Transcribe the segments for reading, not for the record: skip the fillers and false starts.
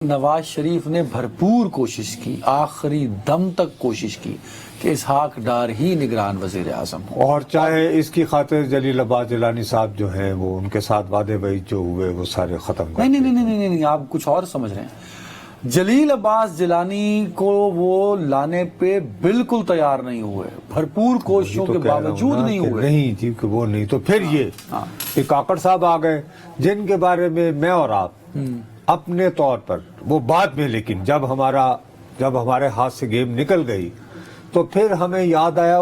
نواز شریف نے بھرپور کوشش کی، آخری دم تک کوشش کی کہ اسحاق ڈار ہی نگران وزیر اعظم ہو، اور چاہے اس کی خاطر جلیل عباس جیلانی صاحب جو ہیں وہ ان کے ساتھ وعدے بعید جو ہوئے وہ سارے ختم کر نہیں آپ کچھ اور سمجھ رہے ہیں۔ جلیل عباس جیلانی کو وہ لانے پہ بالکل تیار نہیں ہوئے، بھرپور کوششوں کے باوجود نہیں ہوئے۔ نہیں جی کہ وہ نہیں تو پھر یہ کاکڑ صاحب آ گئے جن کے بارے میں میں اور آپ اپنے طور پر وہ بعد میں، لیکن جب ہمارے ہاتھ سے گیم نکل گئی تو پھر ہمیں یاد آیا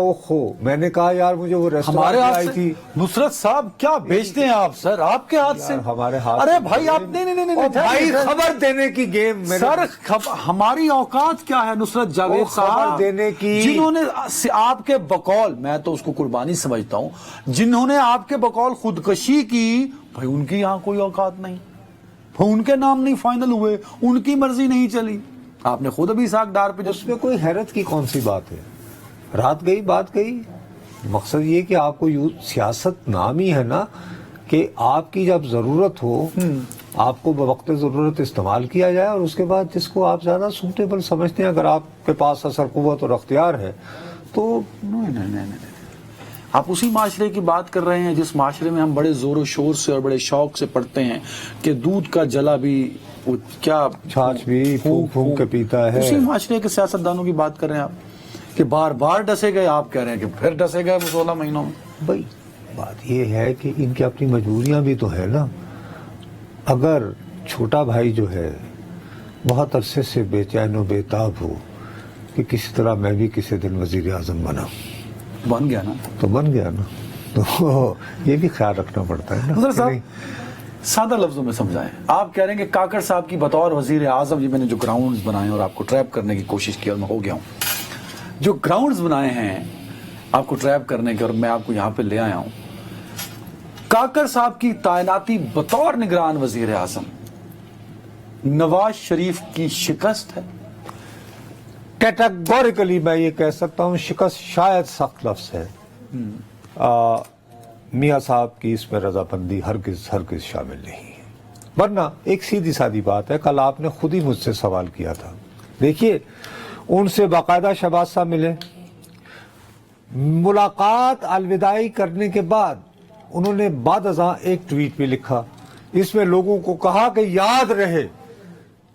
میں نے کہا یار مجھے وہ ہمارے ہاتھ آئی سے تھی نصرت صاحب کیا بیچتے ہیں آپ سر، آپ کے ہاتھ سے ہمارے ہاتھ ارے بھائی آپ نہیں بھائی خبر دینے کی گیم سر، ہماری اوقات کیا ہے نصرت جاوید صاحب دینے کی، جنہوں نے آپ کے بقول، میں تو اس کو قربانی سمجھتا ہوں، جنہوں نے آپ کے بقول خودکشی کی، بھائی ان کی یہاں کوئی اوقات نہیں، ان کے نام نہیں فائنل ہوئے، ان کی مرضی نہیں چلی۔ آپ نے خود ابھی اسحاق ڈار پہ اس میں کوئی حیرت کی کون سی بات ہے؟ رات گئی بات گئی، مقصد یہ کہ آپ کو سیاست نام ہی ہے نا کہ آپ کی جب ضرورت ہو آپ کو بوقت ضرورت استعمال کیا جائے، اور اس کے بعد جس کو آپ زیادہ سوٹیبل سمجھتے ہیں، اگر آپ کے پاس اثر قوت اور اختیار ہے تو نہیں آپ اسی معاشرے کی بات کر رہے ہیں جس معاشرے میں ہم بڑے زور و شور سے اور بڑے شوق سے پڑھتے ہیں کہ دودھ کا جلا بھی کیا چھاچھ بھی پھونک پھونک کے پیتا ہے۔ اسی معاشرے کے سیاستدانوں کی بات کر رہے ہیں آپ کہ بار بار ڈسے گئے، آپ کہہ رہے ہیں کہ پھر ڈسے گئے وہ 16 مہینوں میں۔ بھائی بات یہ ہے کہ ان کی اپنی مجبوریاں بھی تو ہے نا۔ اگر چھوٹا بھائی جو ہے بہت عرصے سے بے چین و بے تاب ہو کہ کسی طرح میں بھی کسی دن وزیر اعظم بن گیا نا، تو بن گیا نا، تو یہ بھی خیال رکھنا پڑتا ہے نا۔ سادہ لفظوں میں سمجھائیں، آپ کہہ رہے ہیں کہ کاکڑ صاحب کی بطور وزیر اعظم، یہ میں نے جو گراؤنڈز بنائے اور آپ کو ٹریپ کرنے کی کوشش کی اور میں ہو گیا ہوں، جو گراؤنڈز بنائے ہیں آپ کو ٹریپ کرنے کے اور میں آپ کو یہاں پہ لے آیا ہوں، کاکڑ صاحب کی تعیناتی بطور نگران وزیر اعظم نواز شریف کی شکست ہے؟ کیٹیگوریکلی میں یہ کہہ سکتا ہوں شکست شاید سخت لفظ ہے۔ میاں صاحب کی اس میں رضامندی ہرگز شامل نہیں ہے، ورنہ ایک سیدھی سادی بات ہے، کل آپ نے خود ہی مجھ سے سوال کیا تھا، دیکھیے ان سے باقاعدہ شہباز صاحب ملے، ملاقات الوداعی کرنے کے بعد انہوں نے بعد ازاں ایک ٹویٹ بھی لکھا، اس میں لوگوں کو کہا کہ یاد رہے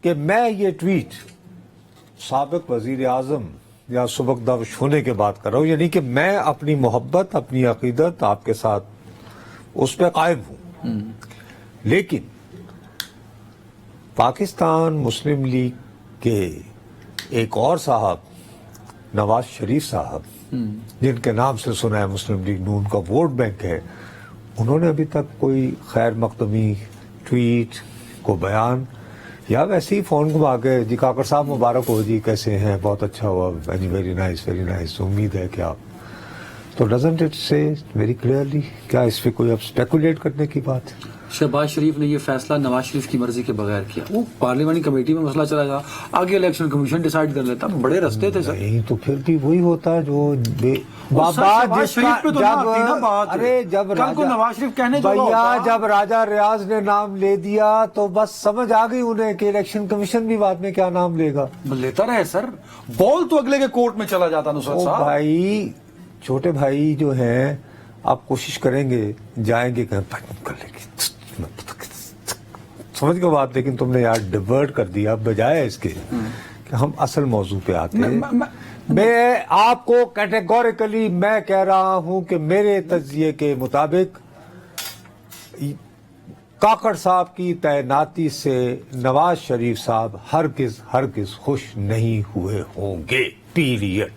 کہ میں یہ ٹویٹ سابق وزیر اعظم یا سبکدوش ہونے کے بعد کر رہا ہوں، یعنی کہ میں اپنی محبت، اپنی عقیدت آپ کے ساتھ اس پہ قائم ہوں، لیکن پاکستان مسلم لیگ کے ایک اور صاحب نواز شریف صاحب جن کے نام سے سنا ہے مسلم لیگ نون کا ووٹ بینک ہے، انہوں نے ابھی تک کوئی خیر مقدمی ٹویٹ کو بیان یا ویسے ہی فون گھما کے جی کاکڑ صاحب مبارک ہو جی کیسے ہیں، بہت اچھا ہوا، ویری نائس، امید ہے کہ آپ تو ڈزنٹ اٹ سے ویری کلیئرلی، کیا اس پہ کوئی اب اسپیکولیٹ کرنے کی بات ہے؟ شہباز شریف نے یہ فیصلہ نواز شریف کی مرضی کے بغیر کیا، وہ پارلیمانی کمیٹی میں مسئلہ چلا گا، آگے الیکشن کمیشن ڈیسائیڈ کر لیتا، بڑے رستے تھے سر۔ نہیں تو پھر بھی وہی ہوتا ہے جو جب راجہ ریاض نے نام لے دیا تو بس سمجھ آ گئی انہیں کہ الیکشن کمیشن بھی بعد میں کیا نام لے گا، لیتا رہے سر، بال تو اگلے کے کورٹ میں چلا جاتا نصرت صاحب۔ بھائی چھوٹے بھائی جو ہیں آپ کوشش کریں گے، جائیں گے کر لیں گے، سمجھ گئے بات، لیکن تم نے یار ڈیورٹ کر دیا بجائے اس کے کہ ہم اصل موضوع پہ آتے ہیں۔ میں آپ کو کیٹیگوریکلی میں کہہ رہا ہوں کہ میرے تجزیے کے مطابق کاکڑ صاحب کی تعیناتی سے نواز شریف صاحب ہرگز خوش نہیں ہوئے ہوں گے، پیریڈ۔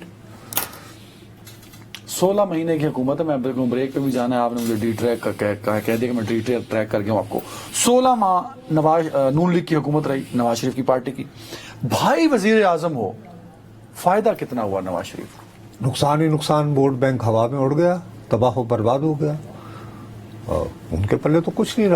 16 مہینے کی حکومت ہے، میں بریک پہ بھی جانا ہے، آپ نے مجھے ڈی ٹریک کہہ دیا کہ میں ڈی ٹریک کر گیا ہوں آپ کو۔ 16 ماہ نون لیگ کی حکومت رہی نواز شریف کی پارٹی کی، بھائی وزیر اعظم ہو، فائدہ کتنا ہوا نواز شریف؟ نقصان ہی نقصان، ووٹ بینک ہوا میں اڑ گیا، تباہ و برباد ہو گیا، ان کے پلے تو کچھ نہیں رہا۔